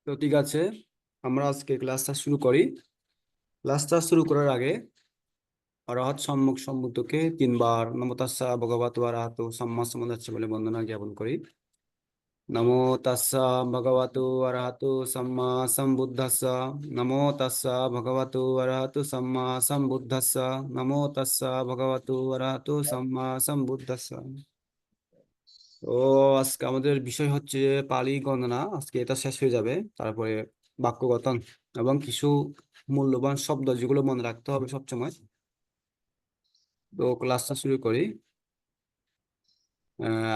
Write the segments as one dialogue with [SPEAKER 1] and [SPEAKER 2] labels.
[SPEAKER 1] তো ঠিক আছে, আমরা আজকে ক্লাসটা শুরু করি। ক্লাসটা শুরু করার আগে অরহৎ সম্মুখ সম্বুদ্ধকে তিনবার নমো তাস্সা ভগবতো অরহতো সাম্মা সম্বুদ্ধাস্ස বলে বন্দনা জ্ঞাপন করি। নমো তাস্সা ভগবতো অরহতো সাম্মা সম্বুদ্ধাস্স। নমো তাস্সা ভগবতো অরহতো সাম্মা সম্বুদ্ধাস্স। নমো তাস্সা ভগবতো অরহতো সাম্মা সম্বুদ্ধাস্স। তো আজকে আমাদের বিষয় হচ্ছে পালি গণনা। আজকে এটা শেষ হয়ে যাবে, তারপরে বাক্য গঠন এবং কিছু মূল্যবান শব্দ যেগুলো মনে রাখতে হবে সবসময়। তো ক্লাসটা শুরু করি।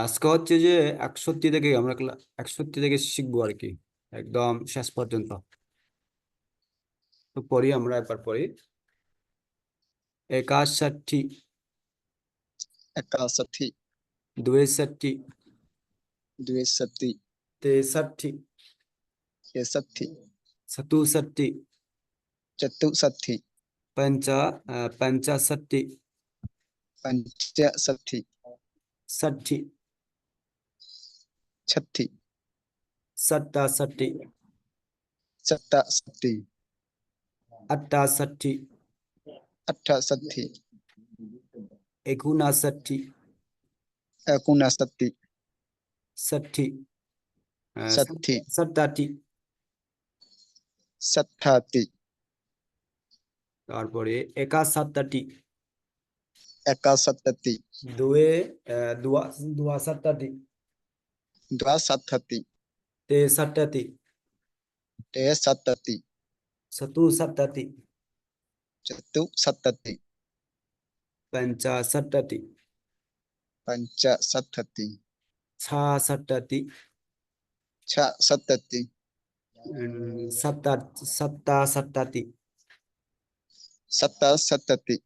[SPEAKER 1] আজকে হচ্ছে যে 61 থেকে আমরা 61 থেকে শিখবো আর কি, একদম শেষ পর্যন্ত। তো পড়ি, আমরা একবার পড়ি। 61,
[SPEAKER 2] 61,
[SPEAKER 1] 62,
[SPEAKER 2] 62,
[SPEAKER 1] 63,
[SPEAKER 2] 63,
[SPEAKER 1] 67,
[SPEAKER 2] 64,
[SPEAKER 1] 65,
[SPEAKER 2] 65,
[SPEAKER 1] 60,
[SPEAKER 2] 36,
[SPEAKER 1] 67,
[SPEAKER 2] 67,
[SPEAKER 1] 68,
[SPEAKER 2] 68,
[SPEAKER 1] 59,
[SPEAKER 2] 59,
[SPEAKER 1] 60,
[SPEAKER 2] 60,
[SPEAKER 1] 70,
[SPEAKER 2] 70,
[SPEAKER 1] তারপরে 61,
[SPEAKER 2] 71,
[SPEAKER 1] দুয়ে দুয়া দুয়া 70,
[SPEAKER 2] 72,
[SPEAKER 1] 63,
[SPEAKER 2] 73,
[SPEAKER 1] 74,
[SPEAKER 2] 74,
[SPEAKER 1] 75,
[SPEAKER 2] 75,
[SPEAKER 1] 66,
[SPEAKER 2] 66,
[SPEAKER 1] 77,
[SPEAKER 2] 77,
[SPEAKER 1] 78,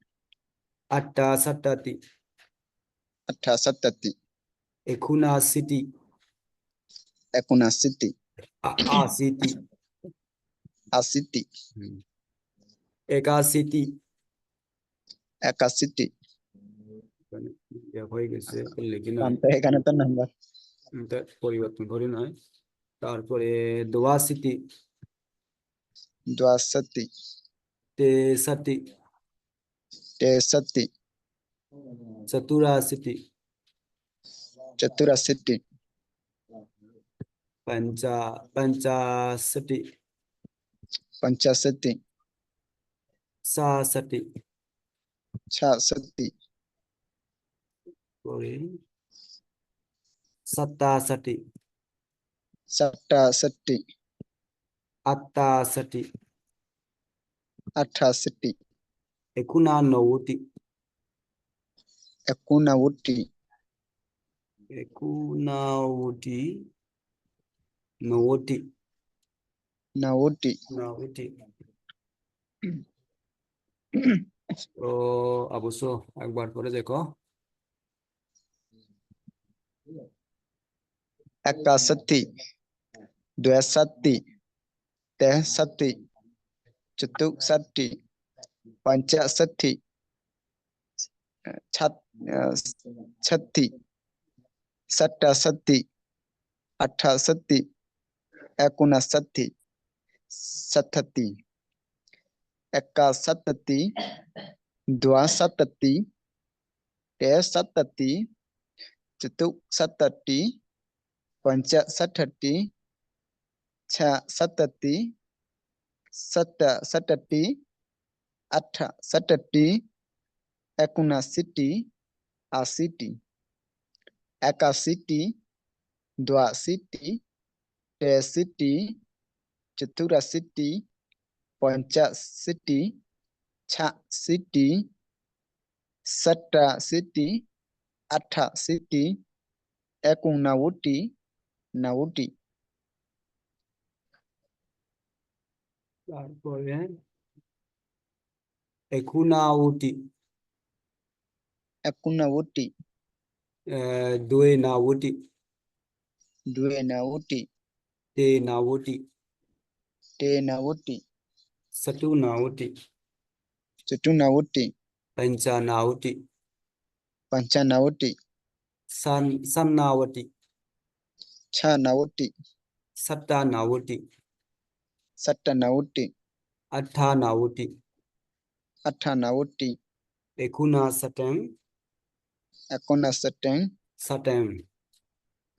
[SPEAKER 2] 78,
[SPEAKER 1] 79,
[SPEAKER 2] 79,
[SPEAKER 1] 80,
[SPEAKER 2] 80,
[SPEAKER 1] 81,
[SPEAKER 2] 81,
[SPEAKER 1] হয়ে গেছে, লিখি নয়,
[SPEAKER 2] কানতে এখানে তো নাম্বার
[SPEAKER 1] এটা পরিবর্তন করি নয়। তারপরে 82,
[SPEAKER 2] 62,
[SPEAKER 1] 63,
[SPEAKER 2] 63,
[SPEAKER 1] 84,
[SPEAKER 2] 84,
[SPEAKER 1] 65,
[SPEAKER 2] 65,
[SPEAKER 1] 66,
[SPEAKER 2] 66,
[SPEAKER 1] করে 67,
[SPEAKER 2] 67,
[SPEAKER 1] 68,
[SPEAKER 2] 68,
[SPEAKER 1] 89,
[SPEAKER 2] 89,
[SPEAKER 1] 90,
[SPEAKER 2] 90,
[SPEAKER 1] 90। তো অবশ্য একবার করে দেখো।
[SPEAKER 2] 61, 62, 63, 64, 65, 36, 67, 68, 59, 70, 71, 72, 63, 74, 65, 66, 67, 68, 79, 80, 81, 82, 63, 64, 65, 66, 67, 68, 89, 90,
[SPEAKER 1] তারপরে 91,
[SPEAKER 2] 91,
[SPEAKER 1] 92,
[SPEAKER 2] 92,
[SPEAKER 1] 93,
[SPEAKER 2] 93,
[SPEAKER 1] 94,
[SPEAKER 2] 94,
[SPEAKER 1] 95,
[SPEAKER 2] 95,
[SPEAKER 1] 96,
[SPEAKER 2] 96,
[SPEAKER 1] satta nawuti,
[SPEAKER 2] satta nawuti,
[SPEAKER 1] atta nawuti,
[SPEAKER 2] atta nawuti,
[SPEAKER 1] ekuna satem,
[SPEAKER 2] ekona seteng,
[SPEAKER 1] satem।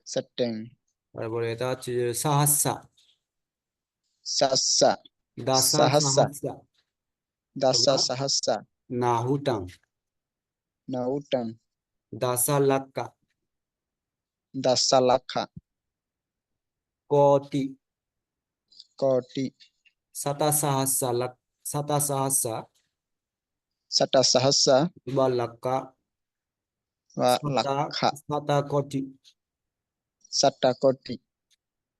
[SPEAKER 2] seteng,
[SPEAKER 1] তারপরে এটা হচ্ছে যে সাহাসা,
[SPEAKER 2] sasa,
[SPEAKER 1] দাসা
[SPEAKER 2] sahasa,
[SPEAKER 1] সাহাসা,
[SPEAKER 2] dasa
[SPEAKER 1] অথবা
[SPEAKER 2] sahasa,
[SPEAKER 1] নাহুটাং,
[SPEAKER 2] nautang,
[SPEAKER 1] দাসা লাক্কা,
[SPEAKER 2] dasa lakha,
[SPEAKER 1] কোটি,
[SPEAKER 2] koti,
[SPEAKER 1] সাতা সাহাসা লাক, সাতা সাহাসা,
[SPEAKER 2] sata sahasa,
[SPEAKER 1] বা লাক্কা,
[SPEAKER 2] wa
[SPEAKER 1] সাতা,
[SPEAKER 2] lakha,
[SPEAKER 1] সাতা কোটি।
[SPEAKER 2] sata koti,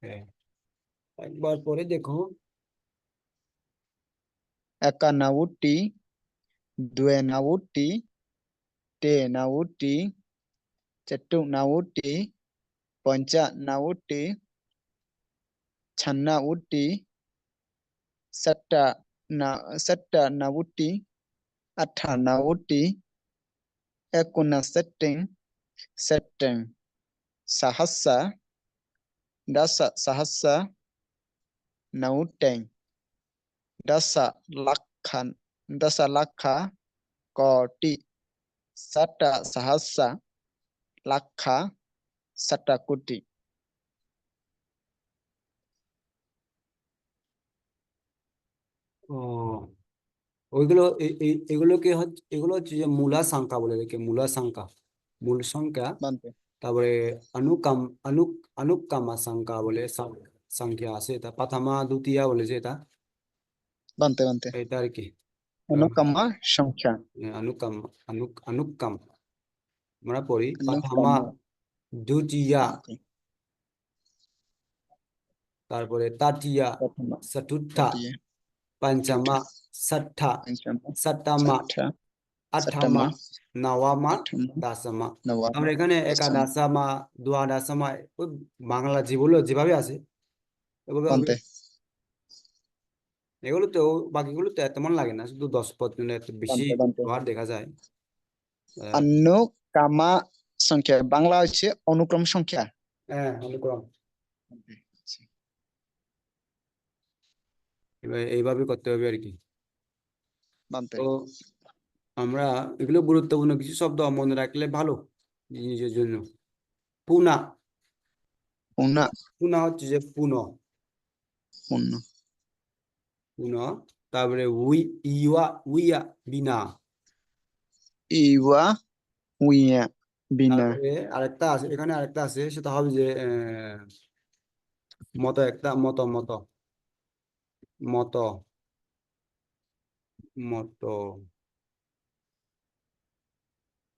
[SPEAKER 1] হ্যাঁ, একবার পরে দেখো।
[SPEAKER 2] eka nawuti, due nawuti, te nawuti, cetuk nawuti, ponca nawuti, channa wuti, satta nawuti, atha nawuti, ekuna setting, setting, sahasa, dasa sahasa, nauteng, dasa lakhan, dasa lakha, koti, sata sahasa, lakha, sata kuti.
[SPEAKER 1] ও, ওইগুলো এগুলোকে হচ্ছে, এগুলো হচ্ছে যে মূলা সংখ্যা বলে রেখে, মূলা সংখ্যা, মূল সংখ্যা।
[SPEAKER 2] Bante,
[SPEAKER 1] তারপরে অনুকাম, অনু অনুকামা সংখ্যা বলে সংখ্যা আছে, এটা প্রথমা দ্বিতীয়া বলে যে এটা,
[SPEAKER 2] bante, bante.
[SPEAKER 1] এটা আর কি।
[SPEAKER 2] Anukama সংখ্যা,
[SPEAKER 1] অনুকাম, অনুকাম আমরা পড়ি প্রথমা
[SPEAKER 2] anukama,
[SPEAKER 1] দ্বিতীয়া,
[SPEAKER 2] okay.
[SPEAKER 1] তারপরে তৃতীয়া,
[SPEAKER 2] Pratama,
[SPEAKER 1] চতুর্থা,
[SPEAKER 2] tatiya,
[SPEAKER 1] পঞ্চমা,
[SPEAKER 2] tuta,
[SPEAKER 1] ষষ্ঠা,
[SPEAKER 2] panchama,
[SPEAKER 1] সপ্তমা,
[SPEAKER 2] sattha,
[SPEAKER 1] আঠামা,
[SPEAKER 2] sattama,
[SPEAKER 1] নবমা,
[SPEAKER 2] atthama,
[SPEAKER 1] দশমা।
[SPEAKER 2] nawama,
[SPEAKER 1] আমরা এখানে
[SPEAKER 2] dasama.
[SPEAKER 1] একাদশমা, দ্বাদশমা, ওই বাংলা যেগুলো যেভাবে আছে এভাবে হবে।
[SPEAKER 2] Bante,
[SPEAKER 1] এগুলো তো, বাকিগুলো তো তেমন লাগে না, শুধু 10 পদ এত বেশি
[SPEAKER 2] bante, bante.
[SPEAKER 1] ব্যবহার দেখা যায়। আহ,
[SPEAKER 2] Anukama সংখ্যা, বাংলা হচ্ছে অনুক্রম সংখ্যা।
[SPEAKER 1] হ্যাঁ, অনুক্রম। এবার এইভাবে করতে হবে আর কি।
[SPEAKER 2] Bante,
[SPEAKER 1] তো আমরা এগুলো গুরুত্বপূর্ণ কিছু শব্দ মনে রাখলে ভালো নিজের জন্য। পুনা,
[SPEAKER 2] una,
[SPEAKER 1] পুনা হচ্ছে যে পুনঃ,
[SPEAKER 2] uno.
[SPEAKER 1] পুনঃ। তারপরে উই, ইয়া, উইয়া, বিনা।
[SPEAKER 2] Iwa, uya, bina,
[SPEAKER 1] তারপরে আরেকটা আছে, এখানে আরেকটা আছে, সেটা হবে যে মত, একটা মত, মত, মত, মত,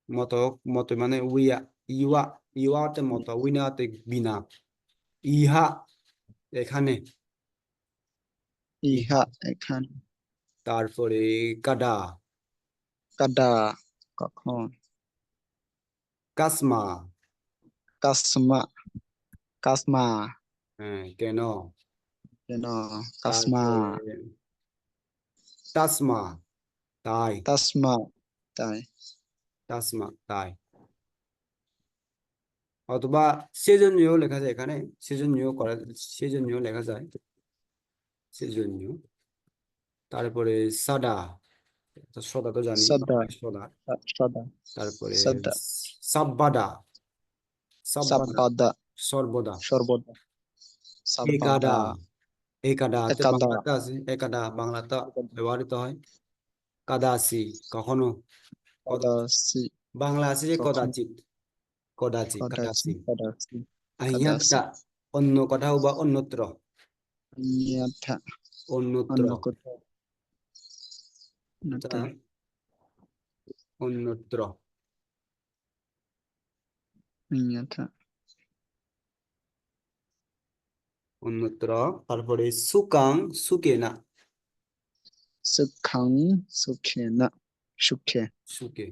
[SPEAKER 1] মত, মত মানে উইয়া, ইয়া, ইয়াতে মত, উইনাতে বিনা। ইহা, এখানে, ইহা।
[SPEAKER 2] iha, এখানে,
[SPEAKER 1] তারপরে কাডা,
[SPEAKER 2] kada, কখন,
[SPEAKER 1] কাসমা,
[SPEAKER 2] kasma, kasma,
[SPEAKER 1] হ্যাঁ কেন।
[SPEAKER 2] কেন, kasma,
[SPEAKER 1] তারপরে তাসমা, তাই,
[SPEAKER 2] tasma, তাই,
[SPEAKER 1] তাসমা তাই। অথবা সেজন্যও লেখা যায় এখানে, সেজন্যও করা, সেজন্যও লেখা যায়, সেজন্য। তারপরে সাদা, সদা তো জানি,
[SPEAKER 2] সদা,
[SPEAKER 1] সদা।
[SPEAKER 2] সদা,
[SPEAKER 1] তারপরে
[SPEAKER 2] সদা,
[SPEAKER 1] সাব্বাদা, সাব্বাদা,
[SPEAKER 2] সাব্বাদা,
[SPEAKER 1] সর্বদা।
[SPEAKER 2] সর্বদা,
[SPEAKER 1] একাদা,
[SPEAKER 2] সাব্বাদা,
[SPEAKER 1] একাদা হচ্ছে
[SPEAKER 2] একাদা,
[SPEAKER 1] বাংলাতে আছে, একাদা বাংলাতে
[SPEAKER 2] একাদা,
[SPEAKER 1] ব্যবহৃত হয়। কাদাসি, কখনো, কদাচিৎ,
[SPEAKER 2] কদাসি,
[SPEAKER 1] বাংলা আছে যে
[SPEAKER 2] কখন,
[SPEAKER 1] কদাচিৎ, কদাচিৎ,
[SPEAKER 2] কদাচি,
[SPEAKER 1] কাদাসি।
[SPEAKER 2] কদাসি,
[SPEAKER 1] আহিয়াত্তা,
[SPEAKER 2] কদাসি,
[SPEAKER 1] অন্য কোথাও বা অন্যত্র,
[SPEAKER 2] নিয়থা,
[SPEAKER 1] অন্যত্র,
[SPEAKER 2] অন্য কোথাও,
[SPEAKER 1] এটা
[SPEAKER 2] অন্যথা,
[SPEAKER 1] অন্যত্র,
[SPEAKER 2] নিয়থা,
[SPEAKER 1] অন্যত্র। তারপরে সুকাং, সুকে না,
[SPEAKER 2] সুখাং, সুখে না, সুখে,
[SPEAKER 1] সুকে।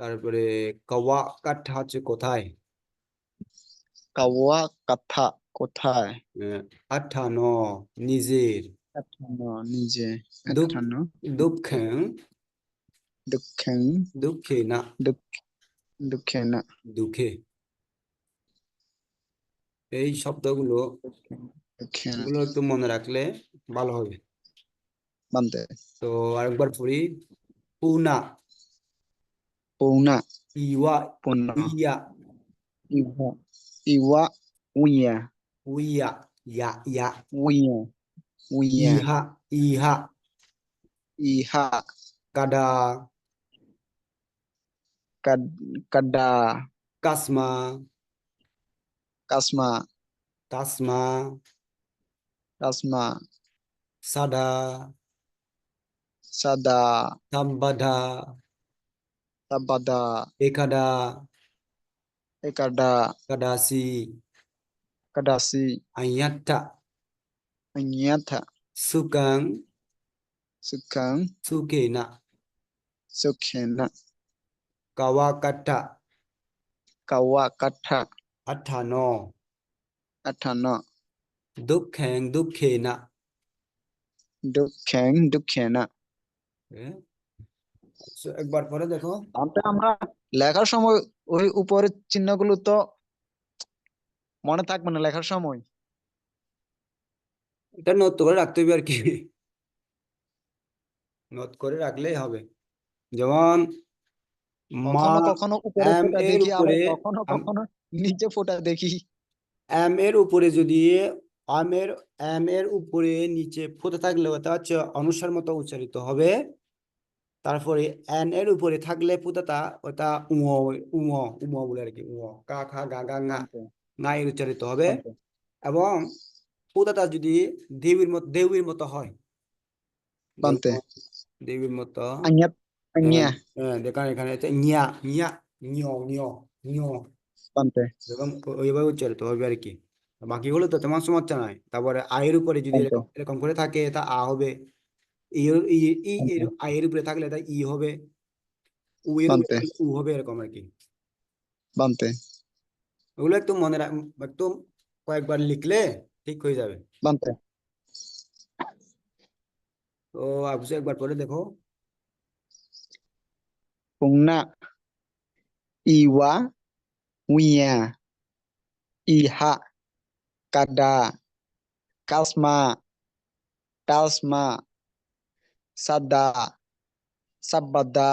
[SPEAKER 1] তারপরে কাওয়া, কাঠা হচ্ছে কোথায়,
[SPEAKER 2] কাওয়া, কথা, কোথায়,
[SPEAKER 1] আঠানো, নিজের।
[SPEAKER 2] এখানো, নিজে,
[SPEAKER 1] দুঃখ,
[SPEAKER 2] এখানো,
[SPEAKER 1] দুঃখেং,
[SPEAKER 2] দুঃখেং,
[SPEAKER 1] দুঃখে না,
[SPEAKER 2] দুঃখ, দুঃখে না,
[SPEAKER 1] দুঃখে। এই শব্দগুলো
[SPEAKER 2] দক্ষিণ
[SPEAKER 1] এগুলো একটু মনে রাখলে ভালো হবে।
[SPEAKER 2] বান্তে
[SPEAKER 1] তো আরেকবার পড়ি। পুনা,
[SPEAKER 2] পৌনা
[SPEAKER 1] ইওয়া,
[SPEAKER 2] পূর্ণ
[SPEAKER 1] ইয়া,
[SPEAKER 2] ইওয়া ইওয়া উইয়া
[SPEAKER 1] উইয়া, ইয়া, ইয়া,
[SPEAKER 2] উইয়া উইয়া
[SPEAKER 1] ইহা, ইহা,
[SPEAKER 2] ইহা
[SPEAKER 1] কাদা,
[SPEAKER 2] kada
[SPEAKER 1] কাসমা,
[SPEAKER 2] kasma
[SPEAKER 1] তাসমা,
[SPEAKER 2] kasma
[SPEAKER 1] সাদা,
[SPEAKER 2] sada
[SPEAKER 1] সাম্বাদা,
[SPEAKER 2] tabada
[SPEAKER 1] একাদা,
[SPEAKER 2] ekada
[SPEAKER 1] কাদাসি,
[SPEAKER 2] kadasi
[SPEAKER 1] আয়াত্তা,
[SPEAKER 2] anyata
[SPEAKER 1] সুকাং,
[SPEAKER 2] sukang
[SPEAKER 1] সুকেনা,
[SPEAKER 2] sukhena
[SPEAKER 1] কাওয়াকাটা,
[SPEAKER 2] kawakatha
[SPEAKER 1] আঠানো,
[SPEAKER 2] athana
[SPEAKER 1] দুঃখেং, দুঃখেনা।
[SPEAKER 2] dukhena
[SPEAKER 1] হ্যাঁ? So, একবার পরে দেখো।
[SPEAKER 2] তাহলে আমরা লেখার সময় ওই উপরের চিহ্নগুলো তো মনে থাকবে না লেখার সময়।
[SPEAKER 1] এটা নোট করে রাখতে হবে আর কি, নোট করে রাখলেই হবে। যেমন মা,
[SPEAKER 2] কখনো কখনো উপরে
[SPEAKER 1] এম
[SPEAKER 2] ফোঁটা
[SPEAKER 1] এর
[SPEAKER 2] দেখি, আবার
[SPEAKER 1] উপরে,
[SPEAKER 2] কখনো কখনো নিচে ফোঁটা দেখি।
[SPEAKER 1] এম এর উপরে যদি আম এর এম এর উপরে নিচে ফুটে থাকলে ওটা হচ্ছে অনুস্বার মতো উচ্চারিত হবে। তারপরে এন এর উপরে থাকলে ফুটাটা ওটা উঁ, উঁ, উঁ বলে আর কি, উঁ, কা খা গা গা ngা,
[SPEAKER 2] বানতে
[SPEAKER 1] ngা এর উচ্চারিত হবে।
[SPEAKER 2] বানতে
[SPEAKER 1] এবং ফুটাটা যদি দেউবির মতো হয়,
[SPEAKER 2] বানতে
[SPEAKER 1] যেমন দেবীর মতো,
[SPEAKER 2] আඤ্ঞা
[SPEAKER 1] হ্যাঁ,
[SPEAKER 2] আඤ্ঞা
[SPEAKER 1] হ্যাঁ, দেখেন এখানে হচ্ছে নিয়া, নিয়া, নিয়, নিয়, নিয়,
[SPEAKER 2] বানতে
[SPEAKER 1] এরকম ওইভাবে উচ্চারিত হবে আর কি। বাকিগুলো তো তেমন সমস্যা নাই। তারপরে আয়ের উপরে যদি
[SPEAKER 2] বানতে
[SPEAKER 1] এরকম এরকম করে থাকে তা আ হবে। ই এর ই ই এর
[SPEAKER 2] বানতে
[SPEAKER 1] আয়ের উপরে থাকলে তা ই হবে। উ এর উপরে
[SPEAKER 2] বানতে
[SPEAKER 1] থাকলে উ হবে, এরকম আর কি।
[SPEAKER 2] বানতে
[SPEAKER 1] ওগুলো একটু মনে রাখ, একটু কয়েকবার লিখলে ঠিক হয়ে যাবে।
[SPEAKER 2] বানতে
[SPEAKER 1] তো অবশ্যই একবার পরে দেখো।
[SPEAKER 2] pungna iwa wiya iha kada kasma tasma sada sabada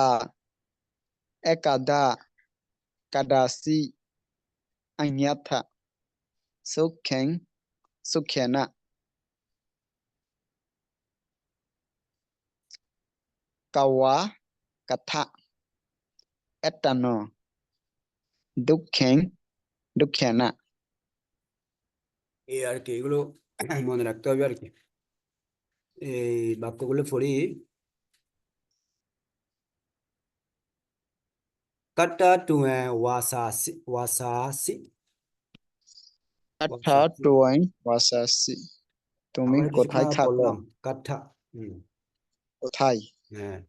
[SPEAKER 2] ekada kadasi anyatha sukheng sukhena kawa katha etano dukheng dukhena
[SPEAKER 1] এই আর কি, এগুলো মনে রাখতে হবে আর কি। এই বাক্যগুলো পড়ি। কাটা টুয়ে ওয়াসাসি, ওয়াসাসি,
[SPEAKER 2] atha
[SPEAKER 1] ওয়াসাসি।
[SPEAKER 2] tuain wasasi তুমি
[SPEAKER 1] আমরা কিছুক্ষণ
[SPEAKER 2] কোথায়
[SPEAKER 1] আগে
[SPEAKER 2] থাকো
[SPEAKER 1] পড়লাম কাঠা। হুম,
[SPEAKER 2] কোথায়
[SPEAKER 1] হ্যাঁ,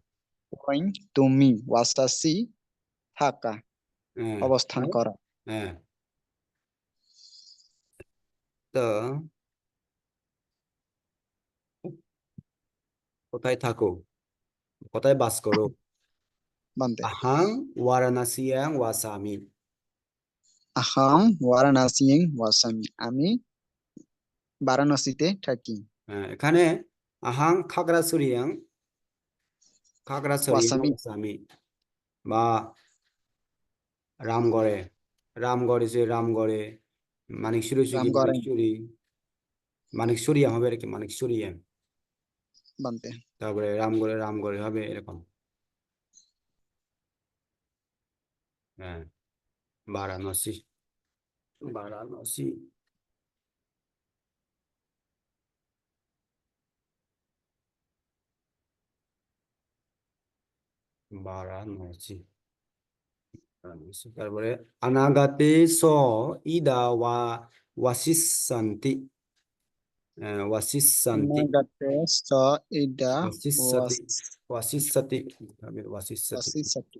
[SPEAKER 2] tuain তুমি wasasi থাকা
[SPEAKER 1] হ্যাঁ,
[SPEAKER 2] অবস্থান
[SPEAKER 1] হ্যাঁ,
[SPEAKER 2] করা
[SPEAKER 1] হ্যাঁ। তো কোথায় থাকো, কোথায় বাস করো।
[SPEAKER 2] বান্দে
[SPEAKER 1] আহাং ওয়ারাণসিয়াং ওয়াসামি।
[SPEAKER 2] আহাম বারাণসী ওয়াসামি আমি বারাণসীতে থাকি
[SPEAKER 1] হ্যাঁ, এখানে আহাং খাগড়াছড়িয়াং, খাগড়াছড়িয়াং
[SPEAKER 2] ওয়াসামি
[SPEAKER 1] ওয়াসামি, বা রামগড়ে, রামগড় যে রামগড়ে, মানিকশিরি হচ্ছে কি
[SPEAKER 2] রামগড়েন
[SPEAKER 1] মানিকশিরি, মানিকশরিয়াম হবে আর কি, মানিকশরিয়াম।
[SPEAKER 2] বান্দে
[SPEAKER 1] তারপরে রামগড়ে, রামগড়ে হবে এরকম। হ্যাঁ, বারাণসী, বারাণসী, বারাণসী, বারাণসী। তারপরে অনাগাতে স ইদা ওয়াসিসান্তি, ওয়াসিসান্তি,
[SPEAKER 2] নাগাতে স ইদা
[SPEAKER 1] ওয়াসিসাতি,
[SPEAKER 2] ওয়াস
[SPEAKER 1] ওয়াসিসাতি, ওয়াসিসাতি।
[SPEAKER 2] ওয়াসিসাতি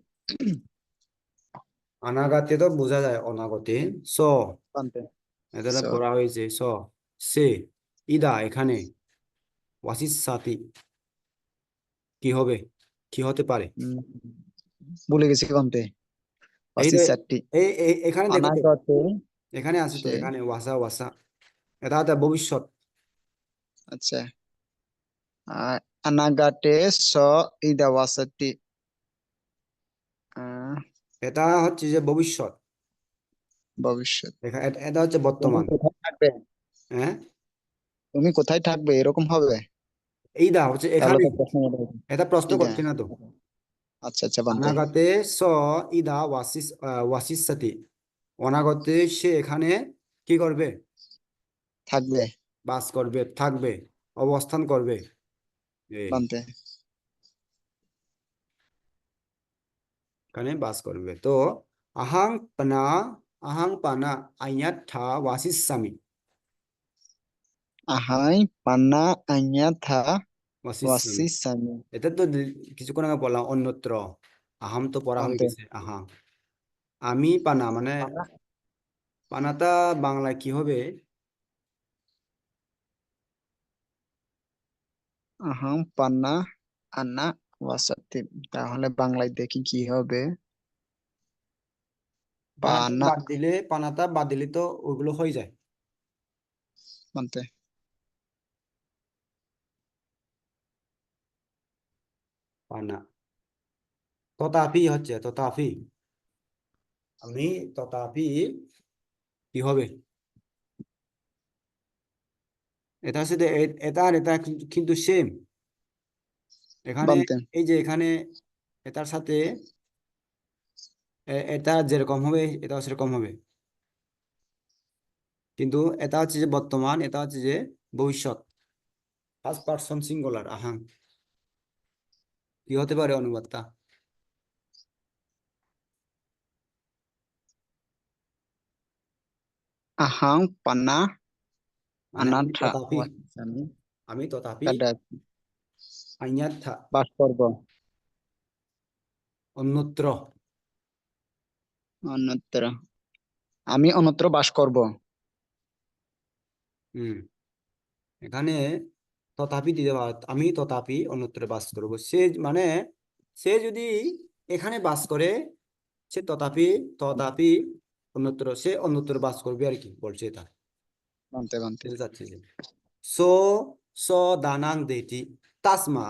[SPEAKER 1] অনাগাতে তো বোঝা যায়, অনাগতে স,
[SPEAKER 2] বান্দে
[SPEAKER 1] এটা
[SPEAKER 2] স
[SPEAKER 1] পড়া হয়েছে স, সে, ইদা এখানে, ওয়াসিসাতি কি হবে, কি হতে পারে।
[SPEAKER 2] উম, ভুলে গেছি বান্দে
[SPEAKER 1] এই যে
[SPEAKER 2] ওয়াসিসাতি
[SPEAKER 1] এখানে দেখো তো।
[SPEAKER 2] অনাগতে
[SPEAKER 1] এখানে আছে তো,
[SPEAKER 2] সেই
[SPEAKER 1] এখানে ওয়াসা ওয়াসা, এটা হচ্ছে ভবিষ্যৎ।
[SPEAKER 2] আচ্ছা আনাগাটে স ইদা ওয়াসাতি আহ,
[SPEAKER 1] এটা হচ্ছে যে ভবিষ্যৎ,
[SPEAKER 2] ভবিষ্যৎ।
[SPEAKER 1] এটা হচ্ছে
[SPEAKER 2] তুমি
[SPEAKER 1] বর্তমান।
[SPEAKER 2] কোথায় থাকবে,
[SPEAKER 1] হ্যাঁ,
[SPEAKER 2] তুমি কোথায় থাকবে এরকম হবে।
[SPEAKER 1] এইটা হচ্ছে
[SPEAKER 2] তাহলে
[SPEAKER 1] এখানে,
[SPEAKER 2] তো প্রশ্ন
[SPEAKER 1] এটা প্রশ্ন
[SPEAKER 2] ইদা।
[SPEAKER 1] করছি না তো।
[SPEAKER 2] আচ্ছা আচ্ছা বানতে
[SPEAKER 1] অনাগতে স ইদা ওয়াসিসাতি, অনাগতে সে এখানে কি করবে?
[SPEAKER 2] থাকবে
[SPEAKER 1] বাস করবে, থাকবে, অবস্থান করবে। এই
[SPEAKER 2] বানতে
[SPEAKER 1] এখানে বাস করবে তো। আহাং পানা, আহাং পানা আইয়াথা ওয়াসিসামি,
[SPEAKER 2] আহাই পান্না আইয়া থা
[SPEAKER 1] ওয়াসিসামি।
[SPEAKER 2] ওয়াসি সামি
[SPEAKER 1] এটা তো কিছুক্ষণ আগে বললাম অন্যত্র, আহাম তো পড়া হয়ে
[SPEAKER 2] বানতে
[SPEAKER 1] গেছে, আহাং। আমি পানা মানে,
[SPEAKER 2] পান্না
[SPEAKER 1] পানাটা বাংলায় কি হবে?
[SPEAKER 2] আহাম পান্না আন্না ওয়াসাতি, তাহলে বাংলায় দেখি কি হবে।
[SPEAKER 1] পানাটা
[SPEAKER 2] পানা
[SPEAKER 1] বাদ দিলে, পানাটা বাদ দিলে তো ওইগুলো হয়ে যায়।
[SPEAKER 2] বানতে
[SPEAKER 1] পানা, তথাপি হচ্ছে, তথাপি আমি, তথাপি কি হবে? এটা হচ্ছে যে এটা আর এটা কিন্তু সেম। এখানে
[SPEAKER 2] বানতে
[SPEAKER 1] এই যে এখানে এটার সাথে এটা যেরকম হবে এটা সেরকম হবে, কিন্তু এটা হচ্ছে যে বর্তমান, এটা হচ্ছে যে ভবিষ্যৎ। ফার্স্ট পারসন সিঙ্গুলার আহাং, কি হতে পারে অনুবাদটা?
[SPEAKER 2] আহাম পান্না
[SPEAKER 1] মানে আমি
[SPEAKER 2] আনাথা
[SPEAKER 1] তথাপি,
[SPEAKER 2] ওয়াসি সামি
[SPEAKER 1] আমি তথাপি
[SPEAKER 2] কাদা
[SPEAKER 1] আইয়াথা,
[SPEAKER 2] বাস করব
[SPEAKER 1] অন্যত্র।
[SPEAKER 2] অন্যত্র, আমি অন্যত্র বাস করব
[SPEAKER 1] হুম, এখানে তথাপি দিতে পার, আমি তথাপি অন্যত্র বাস করব। সে মানে সে যদি এখানে বাস করে, সে তথাপি, তথাপি অন্যত্র, সে অন্যত্র বাস করবে আর কি বলছে এটা।
[SPEAKER 2] বানতে বানতে
[SPEAKER 1] বুঝতে চাচ্ছি যে সো, স দানাং দেতি তাসমা,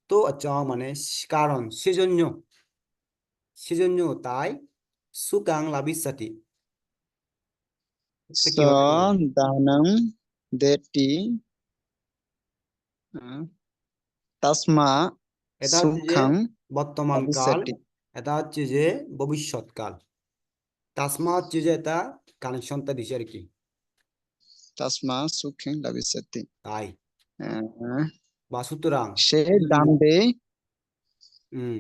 [SPEAKER 1] তো আচ্ছা মানে কারণ, সেজন্য, সেজন্য তাই সুকাং লাভিসাতি, এটা
[SPEAKER 2] স
[SPEAKER 1] কি হতে পারে?
[SPEAKER 2] দানং দেটি আহ, তাসমা
[SPEAKER 1] এটা হচ্ছে যে
[SPEAKER 2] সুখাং
[SPEAKER 1] বর্তমান কাল,
[SPEAKER 2] ভবিষ্যতি
[SPEAKER 1] এটা হচ্ছে যে ভবিষ্যৎ কাল। তাসমা হচ্ছে যে এটা কানেকশনটা দিছে আর কি,
[SPEAKER 2] তাসমা সুখিং ভবিষ্যতি
[SPEAKER 1] তাই
[SPEAKER 2] আহ,
[SPEAKER 1] বা সুতরাং,
[SPEAKER 2] সে
[SPEAKER 1] সেজন্য।
[SPEAKER 2] দান দেয়,
[SPEAKER 1] হম,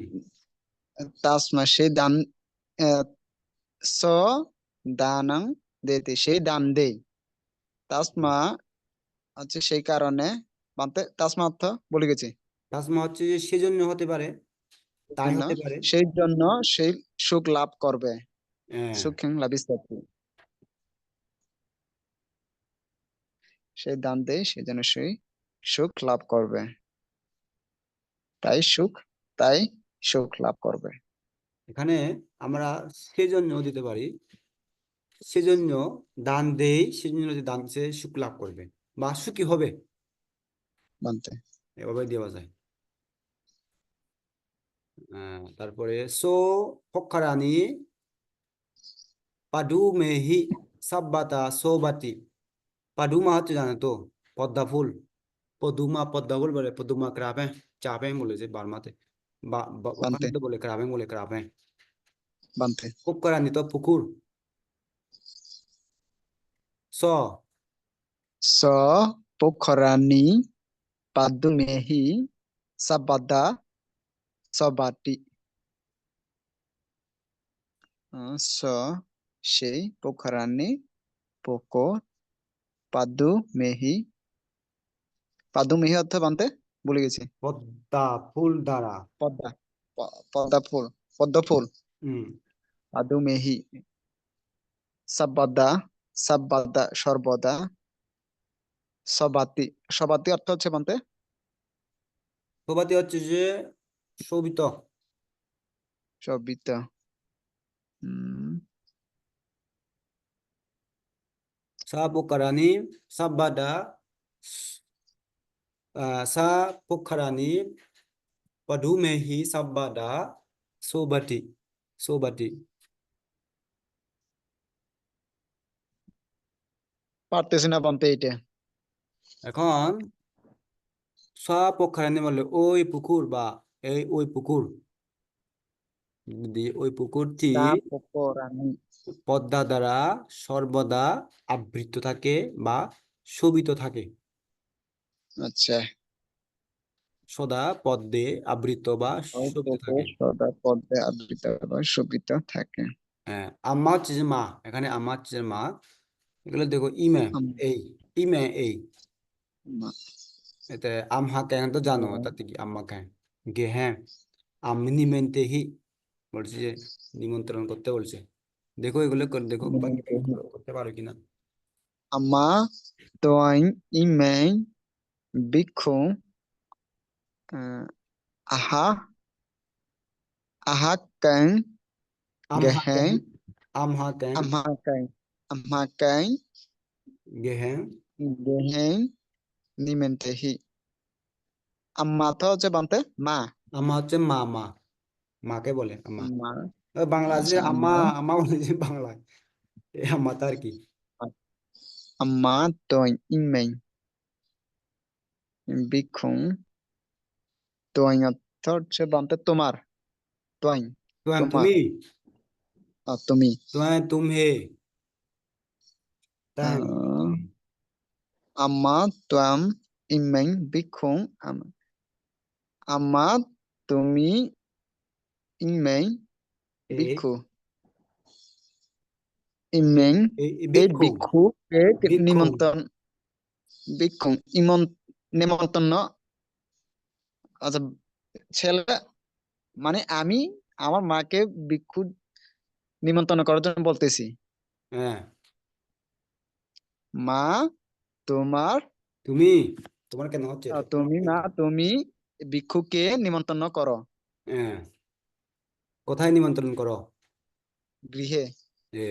[SPEAKER 2] তাসমা সে দান আহ, স দানং দেতে সে দান দেয়, তাসমা হচ্ছে সেই কারণে বানতে তাসমা অর্থ বলে গেছি
[SPEAKER 1] তাসমা হচ্ছে যে সেজন্য হতে পারে,
[SPEAKER 2] সেই
[SPEAKER 1] তাই
[SPEAKER 2] জন্য,
[SPEAKER 1] হতে পারে।
[SPEAKER 2] সেই জন্য সেই সুখ লাভ করবে
[SPEAKER 1] হ্যাঁ,
[SPEAKER 2] সুখিং ভবিষ্যতি, সে দান দেয় সেই জন্য সেই সুখ লাভ করবে, তাই সুখ, তাই সুখ লাভ করবে
[SPEAKER 1] এখানে আমরা সেজন্য দিতে পারি, সেজন্য দান দেই, সেজন্য যে দান সে সুখ লাভ করবে বা সুখী হবে,
[SPEAKER 2] বানতে
[SPEAKER 1] এভাবে দেওয়া যায়। তারপরে সো ফক্কারানি পাডু মেহি সাব্বাতা সোবাতি। পাডুমা হচ্ছে জানো তো পদ্মা ফুল, পদুমা, পদ্মা ফুল বলে, পদুমা ক্রাবে, চাপে বলেছে বার্মাতে, বা ওখানে
[SPEAKER 2] বানতে
[SPEAKER 1] তো বলে ক্রাবে, বলে ক্রাবে।
[SPEAKER 2] বানতে
[SPEAKER 1] ফক্কারানি তো পুকুর, স
[SPEAKER 2] স পোখরানি পাদুমেহি সাবাদা সবাটি স সেই পোখরানি পোকো পাদুমেহি, পাদুমেহি অর্থ বানতে ভুলে গেছি।
[SPEAKER 1] পদ্মা ফুল দ্বারা।
[SPEAKER 2] পদ্মা পদ্মা ফুল, পদ্ম ফুল
[SPEAKER 1] হম,
[SPEAKER 2] পাদুমেহি সাবাদা সাবাদা সর্বদা সবাতি, সবাতি অর্থ হচ্ছে বানতে
[SPEAKER 1] সোবাতি হচ্ছে যে শোভিত।
[SPEAKER 2] সবিতা, উম
[SPEAKER 1] Sa Pokharani Sabbada Sa Pokharani Padumehi Sabbada Sobati Sobati
[SPEAKER 2] পারতেছি না বানতে এটা।
[SPEAKER 1] এখন সা Pokharani বলে ওই পুকুর বা এই ওই পুকুর যদি ওই পুকুরটি
[SPEAKER 2] সা পকরানি।
[SPEAKER 1] পদ্মা দ্বারা সর্বদা আবৃত থাকে বা শোভিত থাকে
[SPEAKER 2] আচ্ছা।
[SPEAKER 1] সদা পদ্মে আবৃত বা
[SPEAKER 2] ওই
[SPEAKER 1] শোভিত
[SPEAKER 2] পুকুর
[SPEAKER 1] থাকে
[SPEAKER 2] সদা পদ্মে আবৃত বা শোভিত থাকে।
[SPEAKER 1] হ্যাঁ আম্মা হচ্ছে যে মা এখানে আম্মা হচ্ছে যে মা এগুলো দেখো ইমে এই ইমে এই
[SPEAKER 2] আম্মা
[SPEAKER 1] এতে আমহা কেন তো জানো তাতে কি আম্মা কেন গে হ্যাঁ আমি নিমেন্তেহি বলছে যে নিমন্ত্রণ করতে বলছে দেখো এগুলো করে দেখো বাকি করতে পারো কিনা
[SPEAKER 2] আম্মা তোয়াইন ইমেন বিক্ষু আহা আহা কেন
[SPEAKER 1] আমহা কেন
[SPEAKER 2] গেহেন
[SPEAKER 1] আমহা কেন
[SPEAKER 2] আম্মা কেন আম্মা কেন
[SPEAKER 1] গেহেন
[SPEAKER 2] গেহেন নিমেন্তেহি। আম্মা তো হচ্ছে বানতে মা।
[SPEAKER 1] আম্মা হচ্ছে মা মা মাকে বলে আম্মা
[SPEAKER 2] মা।
[SPEAKER 1] বাংলাদেশে
[SPEAKER 2] আচ্ছা
[SPEAKER 1] আম্মা
[SPEAKER 2] আম্মা।
[SPEAKER 1] আম্মা বলে যে বাংলায় এই আম্মা তার কি
[SPEAKER 2] আম্মা তোয়াইন ইমেন বিক্ষু তোয়াইন অর্থ হচ্ছে বানতে তোমার। তোয়াইন তোমার।
[SPEAKER 1] তুমি
[SPEAKER 2] তুমি।
[SPEAKER 1] তুমি তাই
[SPEAKER 2] আহ,
[SPEAKER 1] তুমি
[SPEAKER 2] আম্মা তোয়াম ইমেন বিক্ষু আম্মা তুমি ইমেন
[SPEAKER 1] এই
[SPEAKER 2] ভিক্ষু। ইমেন
[SPEAKER 1] এই
[SPEAKER 2] এই
[SPEAKER 1] ভিক্ষু
[SPEAKER 2] ভিক্ষুকে
[SPEAKER 1] ভিক্ষু
[SPEAKER 2] নিমন্ত্রণ। ভিক্ষু নিমন্ত্রণ। আচ্ছা ছেলে মানে আমি আমার মাকে ভিক্ষু নিমন্ত্রণ করার জন্য বলতেছি।
[SPEAKER 1] হ্যাঁ
[SPEAKER 2] মা তোমার
[SPEAKER 1] তুমি তোমার কেন হচ্ছে এটা তোমার
[SPEAKER 2] তুমি মা তুমি ভিক্ষুকে নিমন্ত্রণ করো
[SPEAKER 1] হ্যাঁ কোথায় নিমন্ত্রণ করো
[SPEAKER 2] গৃহে
[SPEAKER 1] এ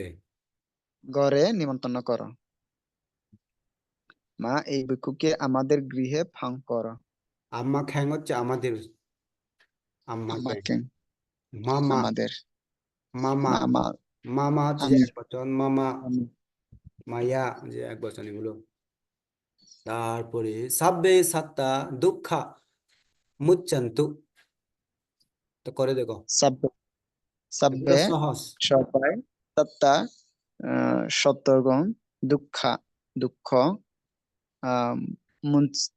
[SPEAKER 2] ঘরে নিমন্ত্রণ করো। মা এই ভিক্ষুকে আমাদের গৃহে ফাং করো।
[SPEAKER 1] আম্মা খ্যাং হচ্ছে আমাদের আম্মা খ্যাং
[SPEAKER 2] আমাকে
[SPEAKER 1] মামা
[SPEAKER 2] আমাদের
[SPEAKER 1] মামা
[SPEAKER 2] মামা
[SPEAKER 1] মামা হচ্ছে যে
[SPEAKER 2] আমি
[SPEAKER 1] এক বচন মামা
[SPEAKER 2] আমি
[SPEAKER 1] মাইয়া যে এক বচন এগুলো তারপরে সাব্বে সাত্তা দুঃখা মুচ্চান্তু তো করে দেখো
[SPEAKER 2] সব
[SPEAKER 1] এগুলো
[SPEAKER 2] সব্বে
[SPEAKER 1] সহজ
[SPEAKER 2] সবাই তত্তা সত্যগণ দুঃখা দুঃখ আহ মুঞ্চ-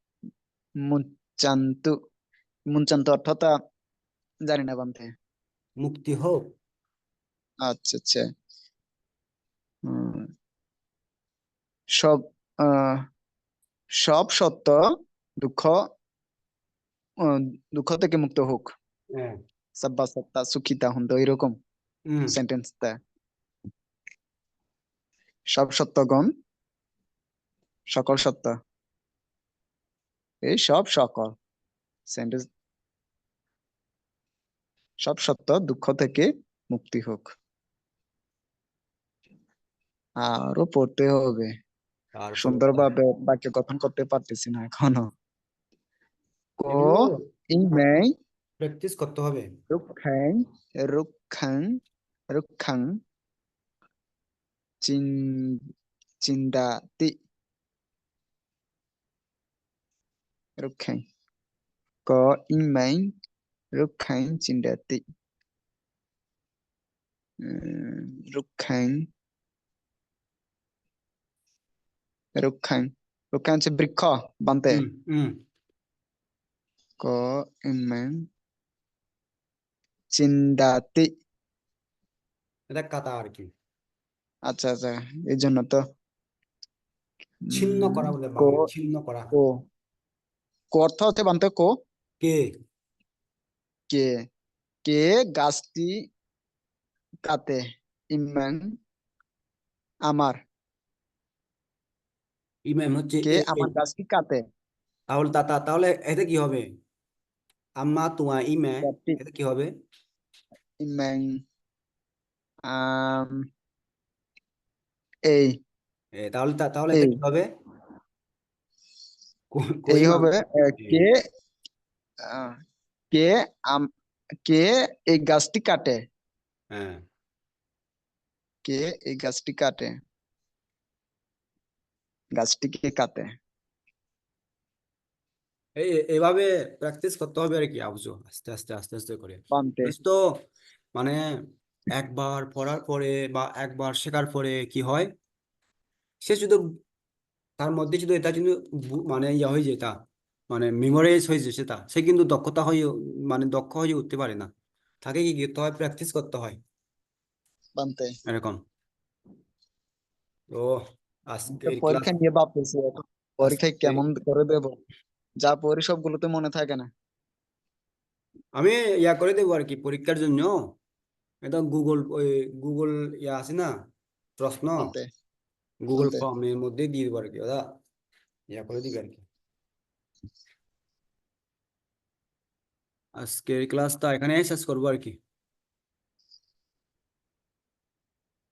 [SPEAKER 2] মুঞ্চান্তু মুঞ্চান্তু অর্থটা জানি না বানতে।
[SPEAKER 1] মুক্তি হোক
[SPEAKER 2] আচ্ছা আচ্ছা। উম, সব আহ সব সত্য দুঃখ দুঃখ থেকে মুক্ত হোক।
[SPEAKER 1] হ্যাঁ
[SPEAKER 2] সব্বা সত্তা সুখিতা হন্ত এরকম
[SPEAKER 1] হুম
[SPEAKER 2] সেন্টেন্সটা। সব সত্যগণ সকল সত্য এই সব সকল সেন্টেন্স সব সত্য দুঃখ থেকে মুক্তি হোক। আরো পড়তে হবে।
[SPEAKER 1] তারপরে
[SPEAKER 2] সুন্দরভাবে বাক্য গঠন করতে পারতেছি না এখনো। কো
[SPEAKER 1] এগুলো
[SPEAKER 2] ইমেই
[SPEAKER 1] প্র্যাকটিস করতে হবে
[SPEAKER 2] রুক্ষাং রুক্ষাং রুক্ষাং চিন চিন্দাতি রুক্ষাং ko ইমেই রুক্ষাং চিন্দাতি রুক্ষাং রুক্ষাং রুক্ষাং হচ্ছে বৃক্ষ বানতে।
[SPEAKER 1] হুম
[SPEAKER 2] ko ইমেই চিন্দাতি।
[SPEAKER 1] এটা কাতা আর কি
[SPEAKER 2] আচ্ছা আচ্ছা এই জন্য তো
[SPEAKER 1] ছিন্ন করা বলে
[SPEAKER 2] কো
[SPEAKER 1] বাংলা ছিন্ন করা
[SPEAKER 2] কো কো অর্থ হচ্ছে বানতে কো
[SPEAKER 1] কে
[SPEAKER 2] কে কে গাছটি কাটে। ইমেন আমার
[SPEAKER 1] ইমাম হচ্ছে
[SPEAKER 2] কে
[SPEAKER 1] এই
[SPEAKER 2] আমার গাছটি কাটে।
[SPEAKER 1] তাহলে তাহলে এতে কি হবে আম্মা তুয়া ইমে
[SPEAKER 2] গাছটি
[SPEAKER 1] এতে কি হবে
[SPEAKER 2] ইমেন আম এই
[SPEAKER 1] তাহলে এটা
[SPEAKER 2] এই
[SPEAKER 1] কি হবে? কই
[SPEAKER 2] এই
[SPEAKER 1] মাছ।
[SPEAKER 2] হবে
[SPEAKER 1] জি।
[SPEAKER 2] কে আহ, কে আম কে এই গাছটি কাটে,
[SPEAKER 1] হ্যাঁ,
[SPEAKER 2] কে এই গাছটি কাটে, গাছটি কে কাটে।
[SPEAKER 1] এইভাবে প্র্যাকটিস করতে হবে আর কি, আবজো আস্তে আস্তে আস্তে আস্তে করে।
[SPEAKER 2] বানতে
[SPEAKER 1] বুঝ তো, মানে একবার পড়ার পরে বা একবার শেখার পরে কি হয়, সে শুধু তার মধ্যে শুধু এটা কিন্তু মানে ইয়া হয়ে যেটা, মানে মেমোরাইজ হয়ে যে সেটা, সে কিন্তু দক্ষতা হয়ে, মানে দক্ষ হয়ে উঠতে পারে না। তাকে কি করতে হয়, প্র্যাকটিস করতে হয়
[SPEAKER 2] বানতে
[SPEAKER 1] এরকম। তো
[SPEAKER 2] তো
[SPEAKER 1] আজকের ক্লাস,
[SPEAKER 2] পরীক্ষা নিয়ে ভাবতেছি এখন, পরীক্ষায়
[SPEAKER 1] আজকে
[SPEAKER 2] কেমন করে দেব, যা পড়ি সবগুলো তো মনে থাকে না।
[SPEAKER 1] আমি ইয়া করে দেবো আর কি পরীক্ষার জন্য। এটা গুগল, ওই গুগল ইয়া আছে না, প্রশ্ন,
[SPEAKER 2] বানতে
[SPEAKER 1] গুগল
[SPEAKER 2] বানতে
[SPEAKER 1] ফর্মের মধ্যে দিয়ে দেবো আর কি, ওরা ইয়া করে দিবে আর কি। আজকের ক্লাসটা এখানে শেষ করবো আর কি।